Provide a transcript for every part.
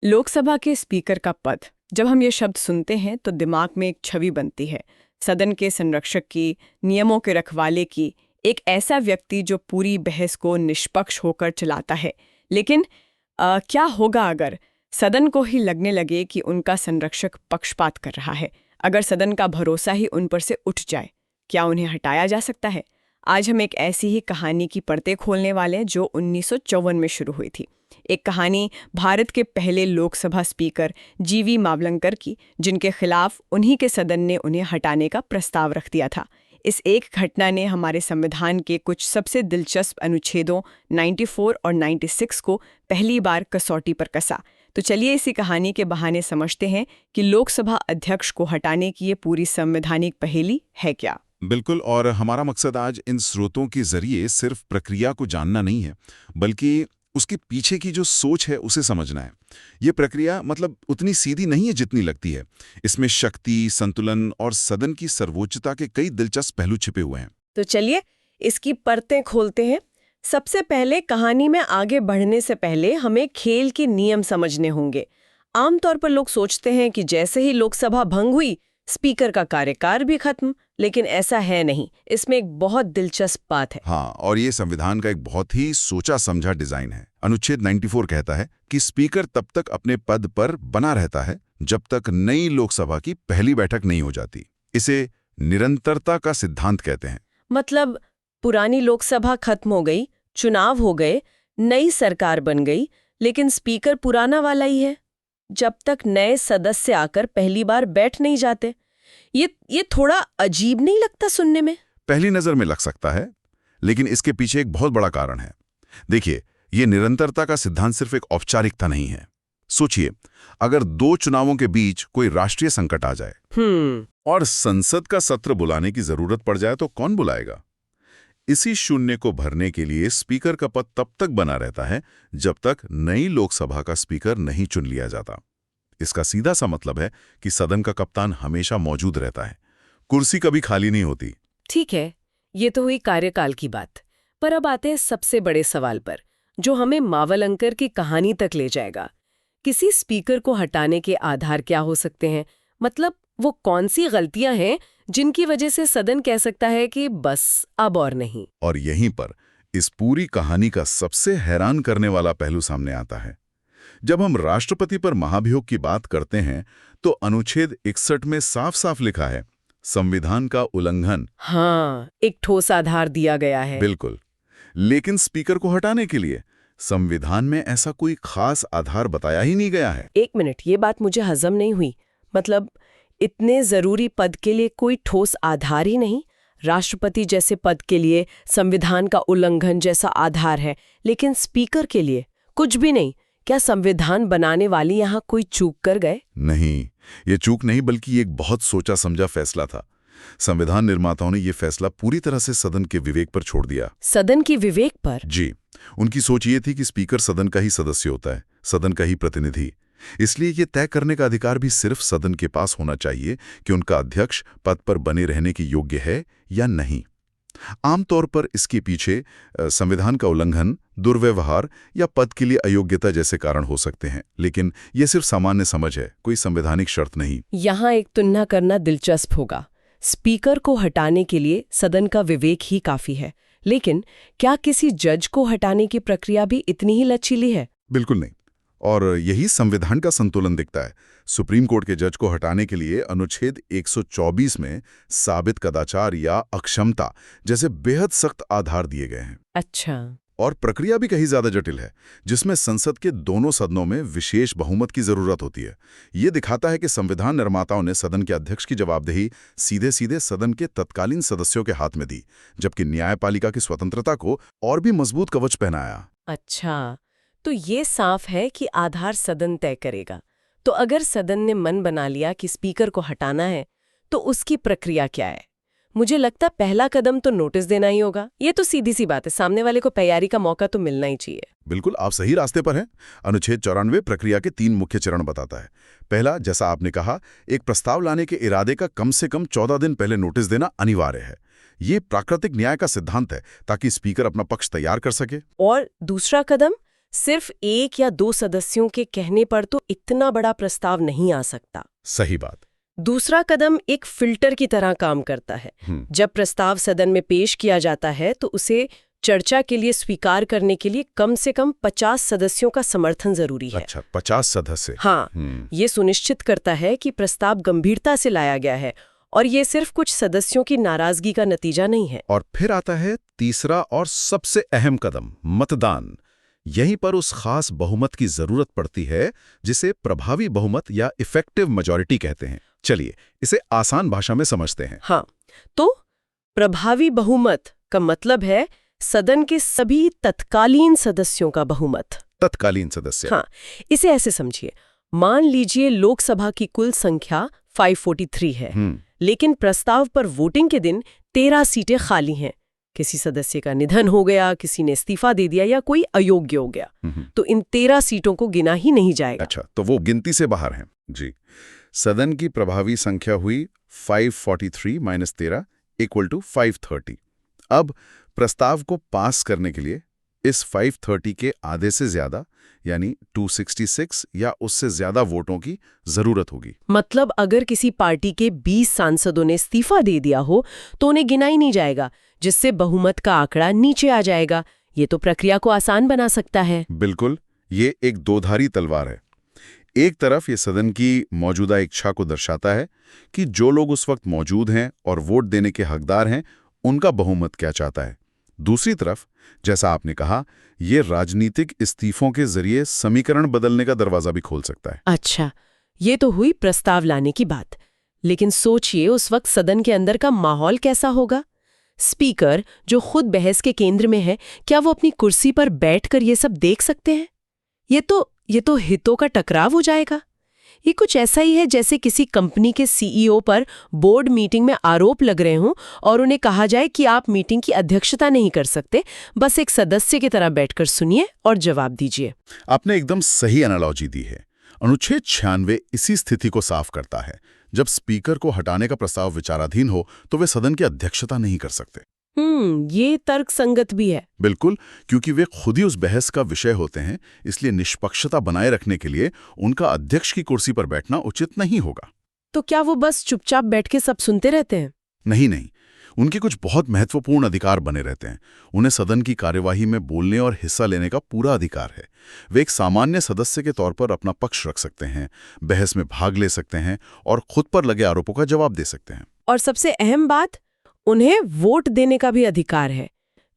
लोकसभा के स्पीकर का पद, जब हम ये शब्द सुनते हैं तो दिमाग में एक छवि बनती है, सदन के संरक्षक की, नियमों के रखवाले की, एक ऐसा व्यक्ति जो पूरी बहस को निष्पक्ष होकर चलाता है। लेकिन क्या होगा अगर सदन को ही लगने लगे कि उनका संरक्षक पक्षपात कर रहा है? अगर सदन का भरोसा ही उन पर से उठ जाए, क्या उन्हें हटाया जा सकता है? आज हम एक ऐसी ही कहानी की परतें खोलने वाले हैं जो 1954 में शुरू हुई थी। एक कहानी भारत के पहले लोकसभा स्पीकर जीवी मावलंकर की, जिनके खिलाफ उन्हीं के सदन ने उन्हें हटाने का प्रस्ताव रख दिया था। इस एक घटना ने हमारे संविधान के कुछ सबसे दिलचस्प अनुच्छेदों 94 और 96 को पहली बार कसौटी पर कसा। तो चलिए इसी कहानी के बहाने समझते हैं कि लोकसभा अध्यक्ष को हटाने की ये पूरी संवैधानिक पहेली है क्या। बिल्कुल, और हमारा मकसद आज इन स्रोतों के जरिए सिर्फ प्रक्रिया को जानना नहीं है, बल्कि उसके पीछे की जो सोच है उसे समझना है। ये प्रक्रिया उतनी सीधी नहीं है जितनी लगती है। इसमें शक्ति, संतुलन और सदन की सर्वोच्चता के कई दिलचस्प पहलू छिपे हुए हैं। तो चलिए इसकी परतें खोलते हैं। सबसे पहले कहानी में आगे बढ़ने से पहले हमें खेल के नियम समझने होंगे। आमतौर पर लोग सोचते हैं कि जैसे ही लोकसभा भंग हुई, स्पीकर का कार्यकाल भी खत्म, लेकिन ऐसा है नहीं। इसमें एक बहुत दिलचस्प बात है। हाँ, और ये संविधान का एक बहुत ही सोचा समझा डिजाइन है। अनुच्छेद 94 कहता है कि स्पीकर तब तक अपने पद पर बना रहता है जब तक नई लोकसभा की पहली बैठक नहीं हो जाती। इसे निरंतरता का सिद्धांत कहते हैं। मतलब पुरानी लोकसभा खत्म हो गई, चुनाव हो गए, नई सरकार बन गई, लेकिन स्पीकर पुराना वाला ही है जब तक नए सदस्य आकर पहली बार बैठ नहीं जाते। ये थोड़ा अजीब नहीं लगता सुनने में? पहली नजर में लग सकता है, लेकिन इसके पीछे एक बहुत बड़ा कारण है। देखिए, ये निरंतरता का सिद्धांत सिर्फ एक औपचारिकता नहीं है। सोचिए, अगर दो चुनावों के बीच कोई राष्ट्रीय संकट आ जाए और संसद का सत्र बुलाने की जरूरत पड़ जाए, तो कौन बुलाएगा? इसी शून्य को भरने के लिए स्पीकर का पद तब तक बना रहता है जब तक नई लोकसभा का स्पीकर नहीं चुन लिया जाता। इसका सीधा सा मतलब है कि सदन का कप्तान हमेशा मौजूद रहता है, कुर्सी कभी खाली नहीं होती। ठीक है, ये तो हुई कार्यकाल की बात। पर अब आते हैं सबसे बड़े सवाल पर, जो हमें मावलंकर की कहानी तक ले जाएगा। किसी स्पीकर को हटाने के आधार क्या हो सकते हैं? वो कौन सी गलतियां हैं जिनकी वजह से सदन कह सकता है कि बस अब और नहीं? और यहीं पर इस पूरी कहानी का सबसे हैरान करने वाला पहलू सामने आता है। जब हम राष्ट्रपति पर महाभियोग की बात करते हैं तो अनुच्छेद 61 में साफ साफ लिखा है, संविधान का उल्लंघन। हाँ, एक ठोस आधार दिया गया है। बिल्कुल, लेकिन स्पीकर को हटाने के लिए संविधान में ऐसा कोई खास आधार बताया ही नहीं गया है। एक मिनट, ये बात मुझे हजम नहीं हुई। इतने जरूरी पद के लिए कोई ठोस आधार ही नहीं? राष्ट्रपति जैसे पद के लिए संविधान का उल्लंघन जैसा आधार है, लेकिन स्पीकर के लिए कुछ भी नहीं। क्या संविधान बनाने वाले यहाँ कोई चूक कर गए? नहीं, ये चूक नहीं, बल्कि एक बहुत सोचा समझा फैसला था। संविधान निर्माताओं ने ये फैसला पूरी तरह से सदन के विवेक पर छोड़ दिया। सदन के विवेक पर? जी, उनकी सोच ये थी कि स्पीकर सदन का ही सदस्य होता है, सदन का ही प्रतिनिधि। इसलिए ये तय करने का अधिकार भी सिर्फ सदन के पास होना चाहिए कि उनका अध्यक्ष पद पर बने रहने के योग्य है या नहीं। आमतौर पर इसके पीछे संविधान का उल्लंघन, दुर्व्यवहार या पद के लिए अयोग्यता जैसे कारण हो सकते हैं, लेकिन यह सिर्फ सामान्य समझ है, कोई संवैधानिक शर्त नहीं। यहाँ एक तुलना करना दिलचस्प होगा। स्पीकर को हटाने के लिए सदन का विवेक ही काफी है, लेकिन क्या किसी जज को हटाने की प्रक्रिया भी इतनी ही लचीली है? बिल्कुल नहीं, और यही संविधान का संतुलन दिखता है। सुप्रीम कोर्ट के जज को हटाने के लिए अनुच्छेद 124 में साबित कदाचार या अक्षमता जैसे बेहद सख्त आधार दिए गए हैं। अच्छा। और प्रक्रिया भी कहीं ज्यादा जटिल है, जिसमें संसद के दोनों सदनों में विशेष बहुमत की जरूरत होती है। ये दिखाता है कि संविधान निर्माताओं ने सदन के अध्यक्ष की जवाबदेही सीधे सीधे सदन के तत्कालीन सदस्यों के हाथ में दी, जबकि न्यायपालिका की स्वतंत्रता को और भी मजबूत कवच पहनाया। अच्छा, तो ये साफ है कि आधार सदन तय करेगा। तो अगर सदन ने मन बना लिया कि स्पीकर को हटाना है, तो उसकी प्रक्रिया क्या है? मुझे लगता पहला कदम तो नोटिस देना ही होगा। ये तो सीधी सी बात है, सामने वाले को तैयारी का मौका तो मिलना ही चाहिए। बिल्कुल, आप सही रास्ते पर हैं। अनुच्छेद 94 प्रक्रिया के 3 मुख्य चरण बताता है। पहला, जैसा आपने कहा, एक प्रस्ताव लाने के इरादे का कम से कम 14 दिन पहले नोटिस देना अनिवार्य है। ये प्राकृतिक न्याय का सिद्धांत है, ताकि स्पीकर अपना पक्ष तैयार कर सके। और दूसरा कदम, सिर्फ एक या दो सदस्यों के कहने पर तो इतना बड़ा प्रस्ताव नहीं आ सकता। सही बात। दूसरा कदम एक फिल्टर की तरह काम करता है। जब प्रस्ताव सदन में पेश किया जाता है तो उसे चर्चा के लिए स्वीकार करने के लिए कम से कम 50 सदस्यों का समर्थन जरूरी है। अच्छा, 50 सदस्य। हाँ, ये सुनिश्चित करता है कि प्रस्ताव गंभीरता से लाया गया है और ये सिर्फ कुछ सदस्यों की नाराजगी का नतीजा नहीं है। और फिर आता है तीसरा और सबसे अहम कदम, मतदान। यहीं पर उस खास बहुमत की जरूरत पड़ती है जिसे प्रभावी बहुमत या इफेक्टिव मेजॉरिटी कहते हैं। चलिए इसे आसान भाषा में समझते हैं। हाँ, तो प्रभावी बहुमत का मतलब है सदन के सभी तत्कालीन सदस्यों का बहुमत। तत्कालीन सदस्य। हाँ, इसे ऐसे समझिए, मान लीजिए लोकसभा की कुल संख्या 543 है, लेकिन प्रस्ताव पर वोटिंग के दिन 13 सीटें खाली हैं। किसी सदस्य का निधन हो गया, किसी ने इस्तीफा दे दिया या कोई अयोग्य हो गया, तो इन 13 सीटों को गिना ही नहीं जाएगा। अच्छा, तो वो गिनती से बाहर हैं। जी, सदन की प्रभावी संख्या हुई 543 - 13 = 530। अब प्रस्ताव को पास करने के लिए इस 530 के आधे से ज्यादा यानी 266 या उससे ज्यादा वोटों की जरूरत होगी। मतलब अगर किसी पार्टी के 20 सांसदों ने इस्तीफा दे दिया हो तो उन्हें गिना ही नहीं जाएगा, जिससे बहुमत का आंकड़ा नीचे आ जाएगा। ये तो प्रक्रिया को आसान बना सकता है। बिल्कुल, ये एक दोधारी तलवार है। एक तरफ ये सदन की मौजूदा इच्छा को दर्शाता है कि जो लोग उस वक्त मौजूद हैं और वोट देने के हकदार हैं, उनका बहुमत क्या चाहता है। दूसरी तरफ, जैसा आपने कहा, ये राजनीतिक इस्तीफों के जरिए समीकरण बदलने का दरवाजा भी खोल सकता है। अच्छा, ये तो हुई प्रस्ताव लाने की बात, लेकिन सोचिए उस वक्त सदन के अंदर का माहौल कैसा होगा। स्पीकर, जो खुद बहस के केंद्र में है, क्या वो अपनी कुर्सी पर बैठकर ये सब देख सकते हैं? ये तो हितों का टकराव हो जाएगा। ये कुछ ऐसा ही है जैसे किसी कंपनी के सीईओ पर बोर्ड मीटिंग में आरोप लग रहे हों और उन्हें कहा जाए कि आप मीटिंग की अध्यक्षता नहीं कर सकते, बस एक सदस्य की तरह बैठकर सुनिए और जवाब दीजिए। आपने एकदम सही एनालॉजी दी है। अनुच्छेद 96 इसी स्थिति को साफ करता है। जब स्पीकर को हटाने का प्रस्ताव विचाराधीन हो तो वे सदन की अध्यक्षता नहीं कर सकते। ये तर्क संगत भी है। बिल्कुल, क्योंकि वे खुद ही उस बहस का विषय होते हैं, इसलिए निष्पक्षता बनाए रखने के लिए उनका अध्यक्ष की कुर्सी पर बैठना उचित नहीं होगा। तो क्या वो बस चुपचाप बैठ के सब सुनते रहते हैं? नहीं, उनके कुछ बहुत महत्वपूर्ण अधिकार बने रहते हैं। उन्हें सदन की कार्यवाही में बोलने और हिस्सा लेने का पूरा अधिकार है। वे एक सामान्य सदस्य के तौर पर अपना पक्ष रख सकते हैं, बहस में भाग ले सकते हैं और खुद पर लगे आरोपों का जवाब दे सकते हैं। और सबसे अहम बात, उन्हें वोट देने का भी अधिकार है।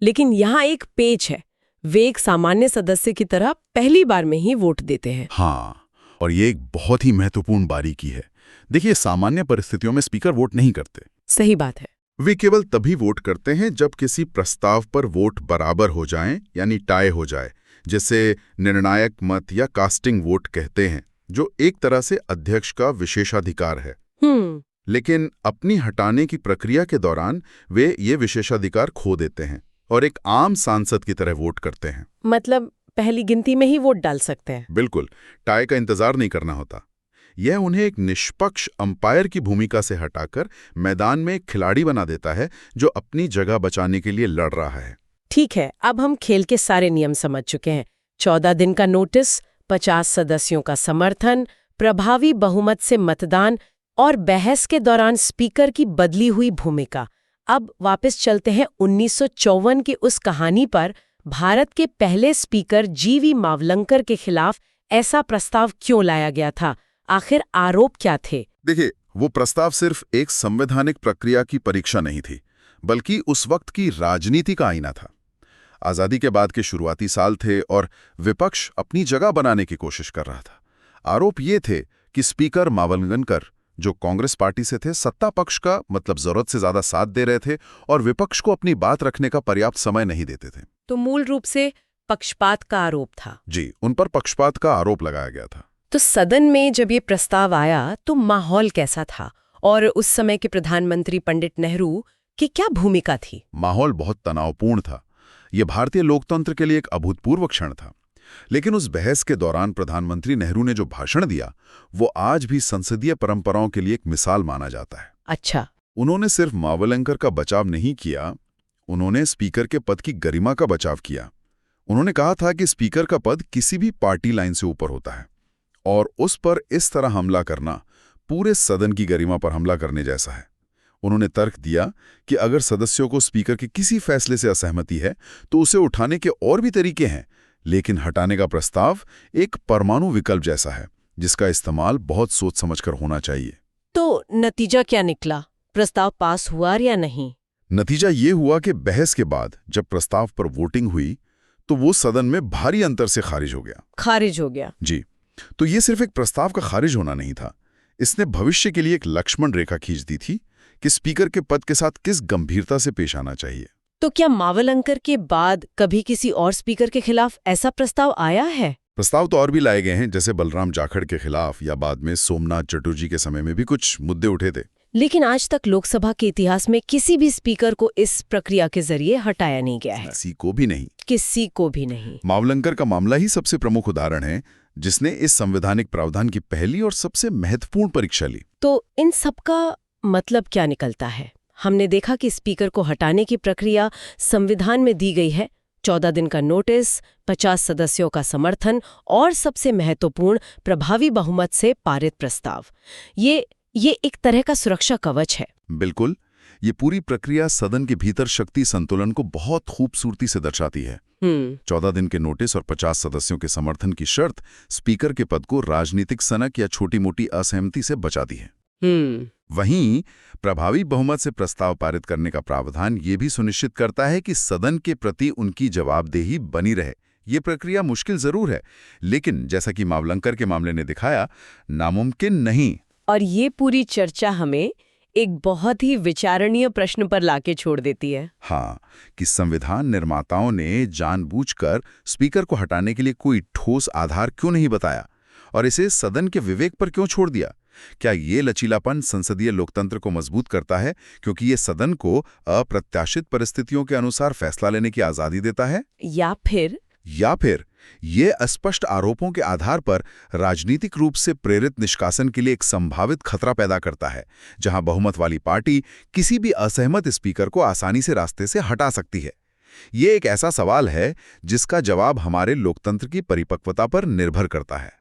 लेकिन यहाँ एक पेच है, वे एक सामान्य सदस्य की तरह पहली बार में ही वोट देते हैं। हाँ, और ये एक बहुत ही महत्वपूर्ण बारीकी है। देखिए, सामान्य परिस्थितियों में स्पीकर वोट नहीं करते। सही बात है। वे केवल तभी वोट करते हैं जब किसी प्रस्ताव पर वोट बराबर हो जाएं, यानी टाई हो जाए, जिसे निर्णायक मत या कास्टिंग वोट कहते हैं, जो एक तरह से अध्यक्ष का विशेषाधिकार है। लेकिन अपनी हटाने की प्रक्रिया के दौरान वे ये विशेषाधिकार खो देते हैं और एक आम सांसद की तरह वोट करते हैं। मतलब पहली गिनती में ही वोट डाल सकते हैं। बिल्कुल, टाई का इंतजार नहीं करना होता। यह उन्हें एक निष्पक्ष अंपायर की भूमिका से हटाकर मैदान में एक खिलाड़ी बना देता है जो अपनी जगह बचाने के लिए लड़ रहा है। ठीक है, अब हम खेल के सारे नियम समझ चुके हैं। 14 दिन का नोटिस, 50 सदस्यों का समर्थन, प्रभावी बहुमत से मतदान और बहस के दौरान स्पीकर की बदली हुई भूमिका। अब वापस चलते हैं 1954 की उस कहानी पर। भारत के पहले स्पीकर जीवी मावलंकर के खिलाफ ऐसा प्रस्ताव क्यों लाया गया था? आखिर आरोप क्या थे? देखिए, वो प्रस्ताव सिर्फ एक संवैधानिक प्रक्रिया की परीक्षा नहीं थी, बल्कि उस वक्त की राजनीति का आईना था। आजादी के बाद के शुरुआती साल थे और विपक्ष अपनी जगह बनाने की कोशिश कर रहा था। आरोप ये थे कि स्पीकर मावलंकर, जो कांग्रेस पार्टी से थे, सत्ता पक्ष का मतलब जरूरत से ज्यादा साथ दे रहे थे और विपक्ष को अपनी बात रखने का पर्याप्त समय नहीं देते थे। तो मूल रूप से पक्षपात का आरोप था। जी, उन पर पक्षपात का आरोप लगाया गया था। तो सदन में जब ये प्रस्ताव आया तो माहौल कैसा था और उस समय के प्रधानमंत्री पंडित नेहरू की क्या भूमिका थी? माहौल बहुत तनावपूर्ण था। यह भारतीय लोकतंत्र के लिए एक अभूतपूर्व क्षण था। लेकिन उस बहस के दौरान प्रधानमंत्री नेहरू ने जो भाषण दिया, वो आज भी संसदीय परंपराओं के लिए एक मिसाल माना जाता है। अच्छा, उन्होंने सिर्फ मावलंकर का बचाव नहीं किया, उन्होंने स्पीकर के पद की गरिमा का बचाव किया। उन्होंने कहा था कि स्पीकर का पद किसी भी पार्टी लाइन से ऊपर होता है और उस पर इस तरह हमला करना पूरे सदन की गरिमा पर हमला करने जैसा है। उन्होंने तर्क दिया कि अगर सदस्यों को स्पीकर के किसी फैसले से असहमति है तो उसे उठाने के और भी तरीके हैं, लेकिन हटाने का प्रस्ताव एक परमाणु विकल्प जैसा है जिसका इस्तेमाल बहुत सोच समझकर होना चाहिए। तो नतीजा क्या निकला? प्रस्ताव पास हुआ या नहीं? नतीजा ये हुआ कि बहस के बाद जब प्रस्ताव पर वोटिंग हुई तो वो सदन में भारी अंतर से खारिज हो गया। खारिज हो गया? जी। तो ये सिर्फ एक प्रस्ताव का खारिज होना नहीं था, इसने भविष्य के लिए एक लक्ष्मण रेखा खींच दी थी कि स्पीकर के पद के साथ किस गंभीरता से पेश आना चाहिए। तो क्या मावलंकर के बाद कभी किसी और स्पीकर के खिलाफ ऐसा प्रस्ताव आया है? प्रस्ताव तो और भी लाए गए हैं, जैसे बलराम जाखड़ के खिलाफ या बाद में सोमनाथ चटर्जी के समय में भी कुछ मुद्दे उठे थे। लेकिन आज तक लोकसभा के इतिहास में किसी भी स्पीकर को इस प्रक्रिया के जरिए हटाया नहीं गया है। किसी को भी नहीं। किसी को भी नहीं। मावलंकर का मामला ही सबसे प्रमुख उदाहरण है जिसने इस संवैधानिक प्रावधान की पहली और सबसे महत्वपूर्ण परीक्षा ली। तो इन सब का मतलब क्या निकलता है? हमने देखा कि स्पीकर को हटाने की प्रक्रिया संविधान में दी गई है, 14 दिन का नोटिस, 50 सदस्यों का समर्थन और सबसे महत्वपूर्ण प्रभावी बहुमत से पारित प्रस्ताव। ये एक तरह का सुरक्षा कवच है। बिल्कुल, ये पूरी प्रक्रिया सदन के भीतर शक्ति संतुलन को बहुत खूबसूरती से दर्शाती है। 14 दिन के नोटिस और 50 सदस्यों के समर्थन की शर्त स्पीकर के पद को राजनीतिक सनक या छोटी मोटी असहमति से बचाती है। वहीं प्रभावी बहुमत से प्रस्ताव पारित करने का प्रावधान ये भी सुनिश्चित करता है कि सदन के प्रति उनकी जवाबदेही बनी रहे। ये प्रक्रिया मुश्किल जरूर है, लेकिन जैसा कि मावलंकर के मामले ने दिखाया, नामुमकिन नहीं। और ये पूरी चर्चा हमें एक बहुत ही विचारणीय प्रश्न पर लाके छोड़ देती है। हाँ, कि संविधान निर्माताओं ने जानबूझकर स्पीकर को हटाने के लिए कोई ठोस आधार क्यों नहीं बताया और इसे सदन के विवेक पर क्यों छोड़ दिया? क्या ये लचीलापन संसदीय लोकतंत्र को मजबूत करता है क्योंकि ये सदन को अप्रत्याशित परिस्थितियों के अनुसार फैसला लेने की आजादी देता है? या फिर ये अस्पष्ट आरोपों के आधार पर राजनीतिक रूप से प्रेरित निष्कासन के लिए एक संभावित खतरा पैदा करता है, जहां बहुमत वाली पार्टी किसी भी असहमत स्पीकर को आसानी से रास्ते से हटा सकती है? ये एक ऐसा सवाल है जिसका जवाब हमारे लोकतंत्र की परिपक्वता पर निर्भर करता है।